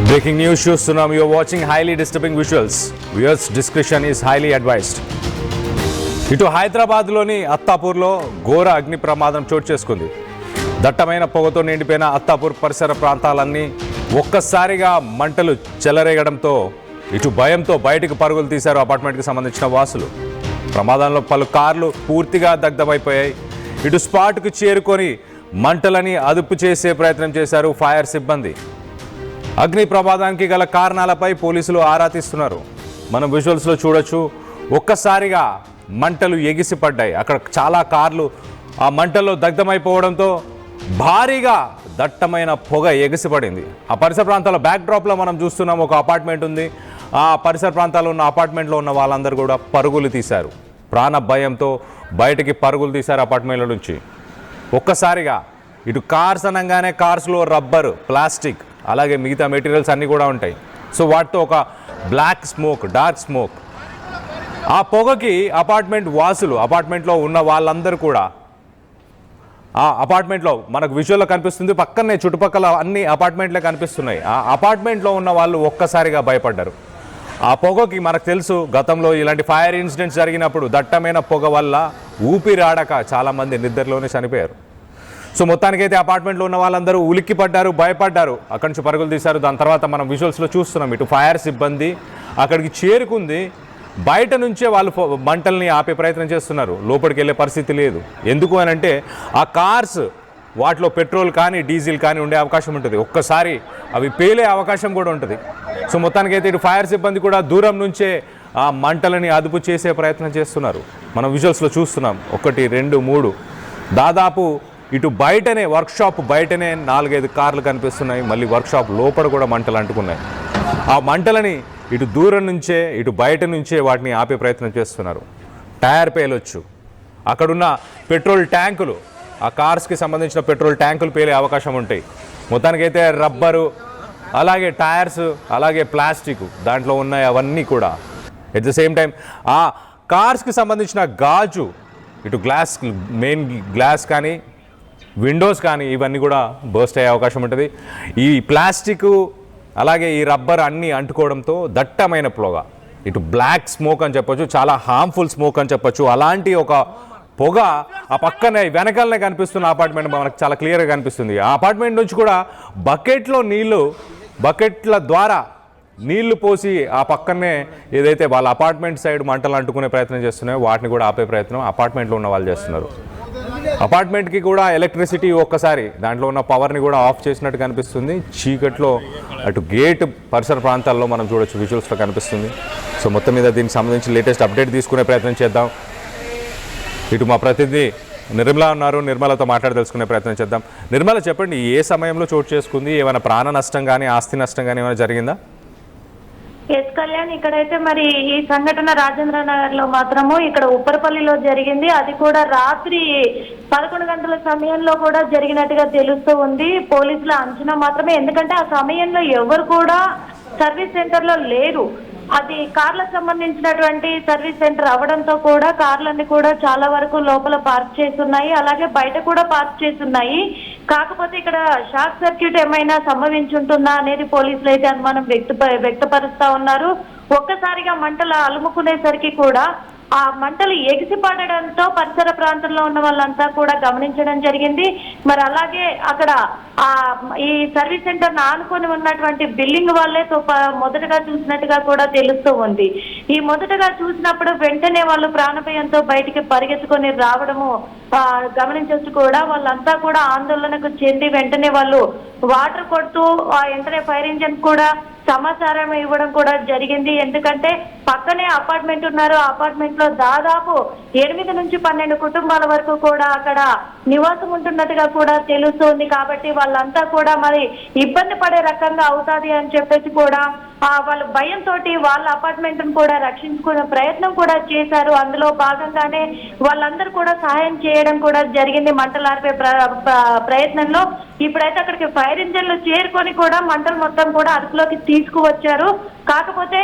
Breaking news చూస్తున్నాం. You are watching highly disturbing visuals. Viewers discretion is highly advised. ఇటు హైదరాబాద్లోని అత్తాపూర్లో ఘోర అగ్ని ప్రమాదం చోటు చేసుకుంది. దట్టమైన పొగతో నిండిపోయిన అత్తాపూర్ పరిసర ప్రాంతాలన్నీ ఒక్కసారిగా మంటలు చెలరేగడంతో ఇటు భయంతో బయటకు పరుగులు తీశారు అపార్ట్మెంట్కి సంబంధించిన వాసులు. ప్రమాదంలో పలు కార్లు పూర్తిగా దగ్ధమైపోయాయి. ఇటు స్పాట్కు చేరుకొని మంటలని అదుపు చేసే ప్రయత్నం చేశారు ఫైర్ సిబ్బంది. అగ్ని ప్రమాదానికి గల కారణాలపై పోలీసులు ఆరా తీస్తున్నారు. మనం విజువల్స్లో చూడొచ్చు, ఒక్కసారిగా మంటలు ఎగిసిపడ్డాయి. అక్కడ చాలా కార్లు ఆ మంటల్లో దగ్ధమైపోవడంతో భారీగా దట్టమైన పొగ ఎగిసిపడింది. ఆ పరిసర ప్రాంతాల్లో బ్యాక్ డ్రాప్లో మనం చూస్తున్నాం, ఒక అపార్ట్మెంట్ ఉంది. ఆ పరిసర ప్రాంతాల్లో ఉన్న అపార్ట్మెంట్లో ఉన్న వాళ్ళందరూ కూడా పరుగులు తీశారు. ప్రాణ భయంతో బయటికి పరుగులు తీశారు అపార్ట్మెంట్ల నుంచి. ఒక్కసారిగా ఇటు కార్స్ అనగానే కార్స్లో రబ్బర్, ప్లాస్టిక్, అలాగే మిగతా మెటీరియల్స్ అన్నీ కూడా ఉంటాయి. సో వాటితో ఒక బ్లాక్ స్మోక్, డార్క్ స్మోక్. ఆ పొగకి అపార్ట్మెంట్ వాసులు, అపార్ట్మెంట్లో ఉన్న వాళ్ళందరూ కూడా, ఆ అపార్ట్మెంట్లో మనకు విజువల్లో కనిపిస్తుంది, పక్కనే చుట్టుపక్కల అన్ని అపార్ట్మెంట్లే కనిపిస్తున్నాయి. ఆ అపార్ట్మెంట్లో ఉన్న వాళ్ళు ఒక్కసారిగా భయపడ్డారు. ఆ పొగకి మనకు తెలుసు, గతంలో ఇలాంటి ఫైర్ ఇన్సిడెంట్స్ జరిగినప్పుడు దట్టమైన పొగ వల్ల ఊపిరాడక చాలామంది నిద్రలోనే చనిపోయారు. సో మొత్తానికైతే అపార్ట్మెంట్లో ఉన్న వాళ్ళందరూ ఉలిక్కి పడ్డారు, భయపడ్డారు, అక్కడి నుంచి పరుగులు తీశారు. దాని తర్వాత మనం విజువల్స్లో చూస్తున్నాం, ఇటు ఫైర్ సిబ్బంది అక్కడికి చేరుకుంది. బయట నుంచే వాళ్ళు మంటల్ని ఆపే ప్రయత్నం చేస్తున్నారు. లోపలికి వెళ్ళే పరిస్థితి లేదు. ఎందుకు అని అంటే ఆ కార్స్, వాటిలో పెట్రోల్ కానీ డీజిల్ కానీ ఉండే అవకాశం ఉంటుంది. ఒక్కసారి అవి పేలే అవకాశం కూడా ఉంటుంది. సో మొత్తానికైతే ఇటు ఫైర్ సిబ్బంది కూడా దూరం నుంచే ఆ మంటలని అదుపు చేసే ప్రయత్నం చేస్తున్నారు. మనం విజువల్స్లో చూస్తున్నాం, 1, 2, 3, దాదాపు ఇటు బయటనే, వర్క్షాప్ బయటనే 4-5 కార్లు కనిపిస్తున్నాయి. మళ్ళీ వర్క్షాప్ లోపల కూడా మంటలు అంటుకున్నాయి. ఆ మంటలని ఇటు దూరం నుంచే, ఇటు బయట నుంచే వాటిని ఆపే ప్రయత్నం చేస్తున్నారు. టైర్ పేలొచ్చు, అక్కడున్న పెట్రోల్ ట్యాంకులు, ఆ కార్స్కి సంబంధించిన పెట్రోల్ ట్యాంకులు పేలే అవకాశం ఉంటాయి. మొత్తానికైతే రబ్బరు, అలాగే టైర్స్, అలాగే ప్లాస్టిక్ దాంట్లో ఉన్నాయి. అవన్నీ కూడా ఎట్ ద సేమ్ టైం ఆ కార్స్కి సంబంధించిన గాజు, ఇటు గ్లాస్, మెయిన్ గ్లాస్ కానీ విండోస్ కానీ ఇవన్నీ కూడా బర్స్ట్ అయ్యే అవకాశం ఉంటుంది. ఈ ప్లాస్టిక్ అలాగే ఈ రబ్బర్ అన్నీ అంటుకోవడంతో దట్టమైన పొగ, ఇటు బ్లాక్ స్మోక్ అని చెప్పొచ్చు, చాలా హార్మ్ఫుల్ స్మోక్ అని చెప్పొచ్చు. అలాంటి ఒక పొగ ఆ పక్కనే వెనకాలనే కనిపిస్తున్న అపార్ట్మెంట్ మనకు చాలా క్లియర్గా కనిపిస్తుంది. ఆ అపార్ట్మెంట్ నుంచి కూడా బకెట్లో నీళ్లు, బకెట్ల ద్వారా నీళ్లు పోసి ఆ పక్కనే ఏదైతే వాళ్ళ అపార్ట్మెంట్ సైడ్ మంటలు అంటుకునే ప్రయత్నం చేస్తున్నాయో వాటిని కూడా ఆపే ప్రయత్నం అపార్ట్మెంట్లో ఉన్న వాళ్ళు చేస్తున్నారు. అపార్ట్మెంట్కి కూడా ఎలక్ట్రిసిటీ ఒక్కసారి దాంట్లో ఉన్న పవర్ని కూడా ఆఫ్ చేసినట్టు కనిపిస్తుంది. చీకట్లో అటు గేట్ పరిసర ప్రాంతాల్లో మనం చూడొచ్చు, విజువల్స్లో కనిపిస్తుంది. సో మొత్తం మీద దీనికి సంబంధించి లేటెస్ట్ అప్డేట్ తీసుకునే ప్రయత్నం చేద్దాం. ఇటు మా ప్రతినిధి నిర్మల ఉన్నారు, నిర్మలతో మాట్లాడి తెలుసుకునే ప్రయత్నం చేద్దాం. నిర్మల, చెప్పండి, ఏ సమయంలో చోటు చేసుకుంది? ఏమైనా ప్రాణ నష్టం కానీ ఆస్తి నష్టం కానీ ఏమైనా జరిగిందా? ఎస్ కళ్యాణ్, ఇక్కడైతే మరి ఈ సంఘటన రాజేంద్ర నగర్ లో మాత్రము ఇక్కడ ఉప్పరపల్లిలో జరిగింది. అది కూడా రాత్రి 11 గంటల సమయంలో కూడా జరిగినట్టుగా తెలుస్తూ ఉంది. పోలీసుల అంచనా మాత్రమే, ఎందుకంటే ఆ సమయంలో ఎవరు కూడా సర్వీస్ సెంటర్ లో లేరు. అది కార్లకు సంబంధించినటువంటి సర్వీస్ సెంటర్ అవడంతో కూడా కార్లన్నీ కూడా చాలా వరకు లోపల పార్క్ చేస్తున్నాయి, అలాగే బయట కూడా పార్క్ చేస్తున్నాయి. కాకపోతే ఇక్కడ షార్ట్ సర్క్యూట్ ఏమైనా సంభవించుంటుందా అనేది పోలీసులు అయితే అనుమానం వ్యక్తపరుస్తా ఉన్నారు. ఒక్కసారిగా మంటలు అలుముకునేసరికి కూడా ఆ మంటలు ఎగిసిపడడంతో పరిసర ప్రాంతంలో ఉన్న వాళ్ళంతా కూడా గమనించడం జరిగింది. మరి అలాగే అక్కడ ఈ సర్వీస్ సెంటర్ ఆనుకొని ఉన్నటువంటి బిల్డింగ్ వాళ్ళే మొదటగా చూసినట్టుగా కూడా తెలుస్తూ ఉంది. ఈ మొదటగా చూసినప్పుడు వెంటనే వాళ్ళు ప్రాణభయంతో బయటికి పరిగెత్తుకొని రావడము గమనించవచ్చు. కూడా వాళ్ళంతా కూడా ఆందోళనకు చెంది వెంటనే వాళ్ళు వాటర్ కొడుతూ వెంటనే ఫైర్ ఇంజిన్ కూడా సమాచారం ఇవ్వడం కూడా జరిగింది. ఎందుకంటే పక్కనే అపార్ట్మెంట్ ఉన్నారు. అపార్ట్మెంట్ లో దాదాపు 8 నుంచి 12 కుటుంబాల వరకు కూడా అక్కడ నివాసం ఉంటున్నట్టుగా కూడా తెలుస్తుంది. కాబట్టి వాళ్ళంతా కూడా మరి ఇబ్బంది పడే రకంగా అవుతాది అని చెప్పేసి కూడా వాళ్ళు భయంతో వాళ్ళ అపార్ట్మెంట్ కూడా రక్షించుకునే ప్రయత్నం కూడా చేశారు. అందులో భాగంగానే వాళ్ళందరూ కూడా సహాయం చేయడం కూడా జరిగింది మంటలార్పే ప్రయత్నంలో. ఇప్పుడైతే అక్కడికి ఫైర్ ఇంజన్లు చేరుకొని కూడా మంటలు మొత్తం కూడా అదుపులోకి తీసుకువచ్చారు. కాకపోతే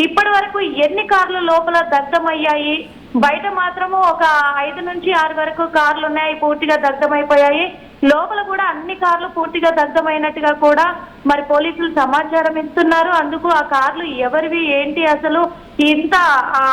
ఇప్పటి వరకు ఎన్ని కార్లు లోపల దగ్ధమయ్యాయి, బయట మాత్రము ఒక 5 నుంచి 6 వరకు కార్లు ఉన్నాయి, పూర్తిగా దగ్ధమైపోయాయి. లోపల కూడా అన్ని కార్లు పూర్తిగా దగ్ధమైనట్టుగా కూడా మరి పోలీసులు సమాచారం ఇస్తున్నారు. అందుకు ఆ కార్లు ఎవరివి ఏంటి, అసలు ఇంత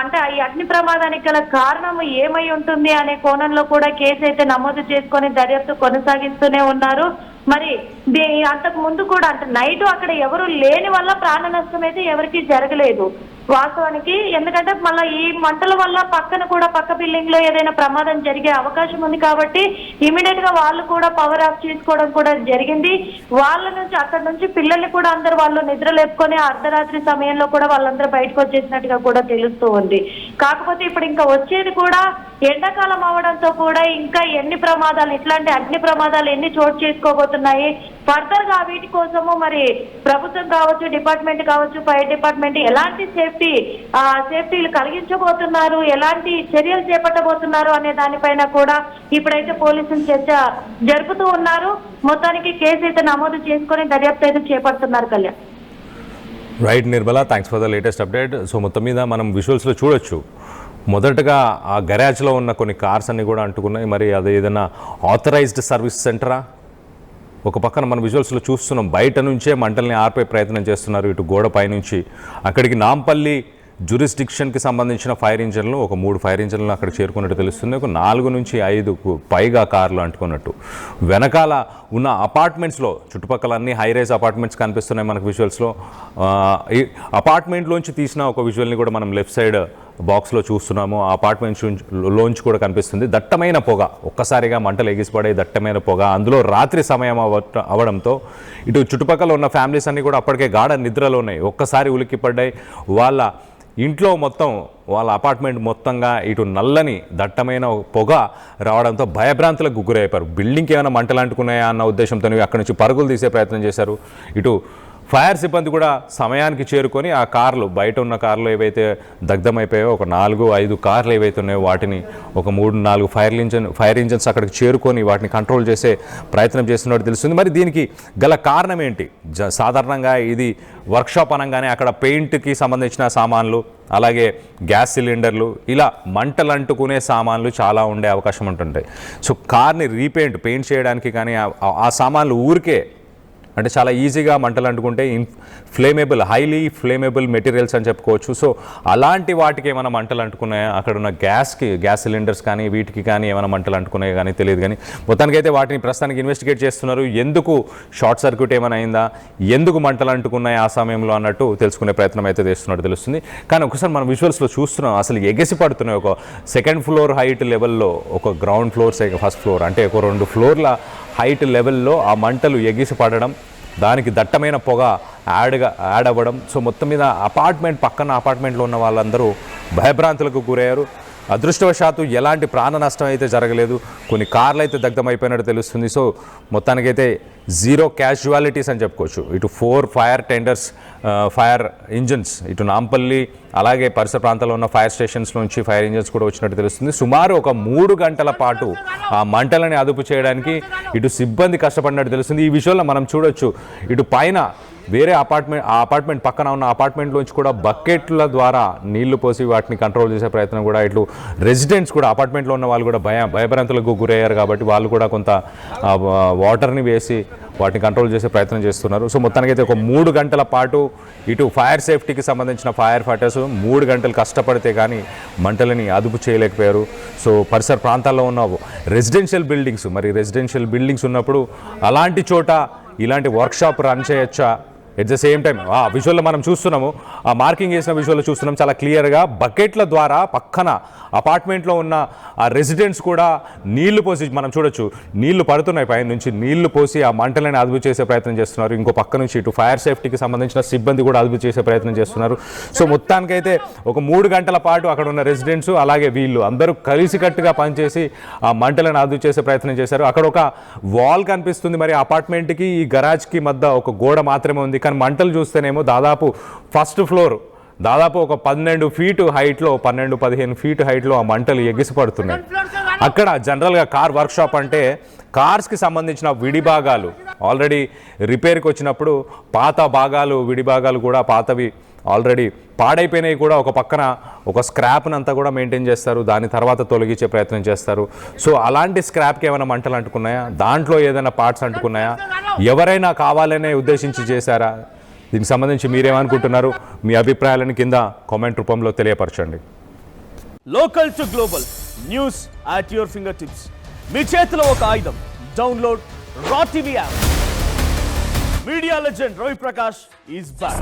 అంటే ఈ అగ్ని ప్రమాదానికి గల కారణం ఏమై ఉంటుంది అనే కోణంలో కూడా కేసు అయితే నమోదు చేసుకొని దర్యాప్తు కొనసాగిస్తూనే ఉన్నారు. మరి అంతకు ముందు కూడా అంటే నైట్ అక్కడ ఎవరు లేని వల్ల ప్రాణ నష్టం అయితే ఎవరికి జరగలేదు వాస్తవానికి. ఎందుకంటే మళ్ళీ ఈ మంటల వల్ల పక్కన కూడా పక్క బిల్డింగ్ లో ఏదైనా ప్రమాదం జరిగే అవకాశం ఉంది కాబట్టి ఇమీడియట్ గా వాళ్ళు కూడా పవర్ ఆఫ్ చేసుకోవడం కూడా జరిగింది. వాళ్ళ నుంచి అక్కడ నుంచి పిల్లల్ని కూడా అందరు వాళ్ళు నిద్ర లేపుకొని అర్ధరాత్రి సమయంలో కూడా వాళ్ళందరూ బయటకు వచ్చేసినట్టుగా కూడా తెలుస్తూ ఉంది. కాకపోతే ఇప్పుడు ఇంకా వచ్చేది కూడా ఎండాకాలం అవడంతో కూడా ఇంకా ఎన్ని ప్రమాదాలు, ఇట్లాంటి అగ్ని ప్రమాదాలు ఎన్ని చోటు చేసుకోబోతున్నాయి, ఫర్దర్ గా వీటి కోసము మరి ప్రభుత్వం కావచ్చు, డిపార్ట్మెంట్ కావచ్చు, ఫైర్ డిపార్ట్మెంట్ ఎలాంటి సేఫ్టీలు కలిగించబోతున్నారు, ఎలాంటి చర్యలు చేపట్టబోతున్నారు అనే దానిపైన కూడా ఇప్పుడైతే పోలీసులు చర్చ జరుపుతూ ఉన్నారు. మొత్తానికి కేసు అయితే నమోదు చేసుకొని దర్యాప్తు అయితే చేపడుతున్నారు. Kalyan. Right Nirmala, thanks for the latest update. So మొత్తం మీద మనం విజువల్స్లో చూడొచ్చు, మొదటగా ఆ గరాజ్లో ఉన్న కొన్ని కార్స్ అన్ని కూడా అంటుకున్నాయి. మరి అది ఏదైనా ఆథరైజ్డ్ సర్వీస్ సెంటరా? ఒక పక్కన మన విజువల్స్లో చూస్తున్నాం, బయట నుంచే మంటల్ని ఆర్పే ప్రయత్నం చేస్తున్నారు ఇటు గోడ పైనుంచి. అక్కడికి నాంపల్లి జ్యూరిస్డిక్షన్కి సంబంధించిన ఫైర్ ఇంజన్లు ఒక 3 ఫైర్ ఇంజన్లు అక్కడ చేరుకున్నట్టు తెలుస్తుంది. ఒక 4 నుంచి 5 పైగా కార్లు అంటుకున్నట్టు. వెనకాల ఉన్న అపార్ట్మెంట్స్లో, చుట్టుపక్కల అన్ని హైరైజ్ అపార్ట్మెంట్స్ కనిపిస్తున్నాయి మనకు విజువల్స్లో. ఈ అపార్ట్మెంట్లోంచి తీసిన ఒక విజువల్ని కూడా మనం లెఫ్ట్ సైడ్ బాక్స్లో చూస్తున్నాము. ఆ అపార్ట్మెంట్స్ లోంచి కూడా కనిపిస్తుంది దట్టమైన పొగ, ఒక్కసారిగా మంటలు ఎగిసిపడే దట్టమైన పొగ. అందులో రాత్రి సమయం అవడంతో ఇటు చుట్టుపక్కల ఉన్న ఫ్యామిలీస్ అన్నీ కూడా అప్పటికే గాఢ నిద్రలో ఉన్నాయి. ఒక్కసారి ఉలిక్కిపడ్డాయి. వాళ్ళ ఇంట్లో మొత్తం, వాళ్ళ అపార్ట్మెంట్ మొత్తంగా ఇటు నల్లని దట్టమైన పొగ రావడంతో భయభ్రాంతులకు గురైపోయారు. బిల్డింగ్కి ఏమైనా మంటలు అంటుకున్నాయా అన్న ఉద్దేశంతో అక్కడి నుంచి పరుగులు తీసే ప్రయత్నం చేశారు. ఇటు ఫైర్ సిబ్బంది కూడా సమయానికి చేరుకొని ఆ కార్లు, బయట ఉన్న కార్లు ఏవైతే దగ్ధమైపోయాయో ఒక 4-5 కార్లు ఏవైతే ఉన్నాయో వాటిని ఒక 3-4 ఫైర్ ఇంజన్స్ అక్కడికి చేరుకొని వాటిని కంట్రోల్ చేసే ప్రయత్నం చేస్తున్నట్టు తెలుస్తుంది. మరి దీనికి గల కారణం ఏంటి? సాధారణంగా ఇది వర్క్షాప్ అనగానే అక్కడ పెయింట్కి సంబంధించిన సామాన్లు, అలాగే గ్యాస్ సిలిండర్లు, ఇలా మంటలు అంటుకునే సామాన్లు చాలా ఉండే అవకాశం ఉంటుంటాయి. సో కార్ని పెయింట్ చేయడానికి కానీ ఆ సామాన్లు ఊరికే అంటే చాలా ఈజీగా మంటలు అంటుకుంటే హైలీ ఫ్లేమేబుల్ మెటీరియల్స్ అని చెప్పుకోవచ్చు. సో అలాంటి వాటికి ఏమైనా మంటలు అంటుకున్నాయా, అక్కడ ఉన్న గ్యాస్ సిలిండర్స్ కానీ వీటికి కానీ ఏమైనా మంటలు అంటుకున్నాయో కానీ తెలియదు. కానీ మొత్తానికైతే వాటిని ప్రస్తుతానికి ఇన్వెస్టిగేట్ చేస్తున్నారు. ఎందుకు షార్ట్ సర్క్యూట్ ఏమైనా అయిందా, ఎందుకు మంటలు అంటుకున్నాయి ఆ సమయంలో అన్నట్టు తెలుసుకునే ప్రయత్నం అయితే చేస్తున్నట్టు తెలుస్తుంది. కానీ ఒకసారి మనం విజువల్స్లో చూస్తున్నాం, అసలు ఎగసి పడుతున్నాయి. ఒక 2nd ఫ్లోర్ హైట్ లెవెల్లో, ఒక గ్రౌండ్ ఫ్లోర్, 1st ఫ్లోర్ అంటే ఒక 2 ఫ్లోర్ల హైట్ లెవెల్లో ఆ మంటలు ఎగిసి పడడం, దానికి దట్టమైన పొగ యాడ్ అవ్వడం. సో మొత్తం మీద పక్కన అపార్ట్మెంట్లో ఉన్న వాళ్ళందరూ భయభ్రాంతులకు గురయ్యారు. అదృష్టవశాత్తు ఎలాంటి ప్రాణ నష్టం అయితే జరగలేదు. కొన్ని కార్లు అయితే దగ్ధమైపోయినట్టు తెలుస్తుంది. సో మొత్తానికైతే 0 క్యాజువాలిటీస్ అని చెప్పుకోవచ్చు. ఇటు 4 ఫైర్ ఇంజన్స్ ఇటు నాంపల్లి అలాగే పరిసర ప్రాంతాల్లో ఉన్న ఫైర్ స్టేషన్స్ నుంచి ఫైర్ ఇంజన్స్ కూడా వచ్చినట్టు తెలుస్తుంది. సుమారు ఒక 3 గంటల పాటు ఆ మంటలని అదుపు చేయడానికి ఇటు సిబ్బంది కష్టపడినట్టు తెలుస్తుంది. ఈ విషయంలో మనం చూడొచ్చు, ఇటు పైన వేరే అపార్ట్మెంట్ పక్కన ఉన్న అపార్ట్మెంట్లోంచి కూడా బకెట్ల ద్వారా నీళ్లు పోసి వాటిని కంట్రోల్ చేసే ప్రయత్నం కూడా, ఇట్లు రెసిడెంట్స్ కూడా అపార్ట్మెంట్లో ఉన్న వాళ్ళు కూడా భయభ్రాంతులకు గురయ్యారు కాబట్టి వాళ్ళు కూడా కొంత వాటర్ని వేసి వాటిని కంట్రోల్ చేసే ప్రయత్నం చేస్తున్నారు. సో మొత్తానికైతే ఒక 3 గంటల పాటు ఇటు ఫైర్ సేఫ్టీకి సంబంధించిన ఫైర్ ఫైటర్స్ 3 గంటలు కష్టపడితే కానీ మంటలని అదుపు చేయలేకపోయారు. సో పరిసర ప్రాంతాల్లో ఉన్న రెసిడెన్షియల్ బిల్డింగ్స్ ఉన్నప్పుడు అలాంటి చోట ఇలాంటి వర్క్షాప్ రన్ చేయొచ్చా? ఎట్ ద సేమ్ టైం ఆ విజువల్లో మనం చూస్తున్నాము, ఆ మార్కింగ్ చేసిన విజువల్లో చూస్తున్నాం చాలా క్లియర్గా బకెట్ల ద్వారా పక్కన అపార్ట్మెంట్లో ఉన్న ఆ రెసిడెంట్స్ కూడా నీళ్లు పోసి, మనం చూడొచ్చు నీళ్లు పడుతున్నాయి పైన నుంచి, నీళ్లు పోసి ఆ మంటలను అదుపు చేసే ప్రయత్నం చేస్తున్నారు. ఇంకో పక్క నుంచి ఇటు ఫైర్ సేఫ్టీకి సంబంధించిన సిబ్బంది కూడా అదుపు చేసే ప్రయత్నం చేస్తున్నారు. సో మొత్తానికైతే ఒక 3 గంటల పాటు అక్కడ ఉన్న రెసిడెంట్స్ అలాగే వీళ్ళు అందరూ కలిసికట్టుగా పనిచేసి ఆ మంటలను అదుపు చేసే ప్రయత్నం చేశారు. అక్కడ ఒక వాల్ కనిపిస్తుంది, మరి అపార్ట్మెంట్కి ఈ గరాజ్కి మధ్య ఒక గోడ మాత్రమే ఉంది. కానీ మంటలు చూస్తేనేమో దాదాపు 1st ఫ్లోర్ దాదాపు ఒక 12 ఫీటు హైట్లో, 12-15 ఫీటు హైట్లో ఆ మంటలు ఎగిసిపడుతున్నాయి. అక్కడ జనరల్గా కార్ వర్క్షాప్ అంటే కార్స్కి సంబంధించిన విడిభాగాలు ఆల్రెడీ రిపేర్కి వచ్చినప్పుడు పాత భాగాలు, విడిభాగాలు కూడా పాతవి ఆల్రెడీ పాడైపోయినాయి కూడా ఒక పక్కన ఒక స్క్రాప్ని అంతా కూడా మెయింటైన్ చేస్తారు, దాని తర్వాత తొలగించే ప్రయత్నం చేస్తారు. సో అలాంటి స్క్రాప్కి ఏమైనా మంటలు అంటుకున్నాయా, దాంట్లో ఏదైనా పార్ట్స్ అంటుకున్నాయా, ఎవరైనా కావాలనే ఉద్దేశించి చేశారా? దీనికి సంబంధించి మీరేమనుకుంటున్నారు? మీ అభిప్రాయాలను కింద కామెంట్ రూపంలో తెలియపరచండి. Local to global news at your fingertips. మీ చేతిలో ఒక ఆయుధం. Download raw TV app. Media legend Ravi Prakash is back.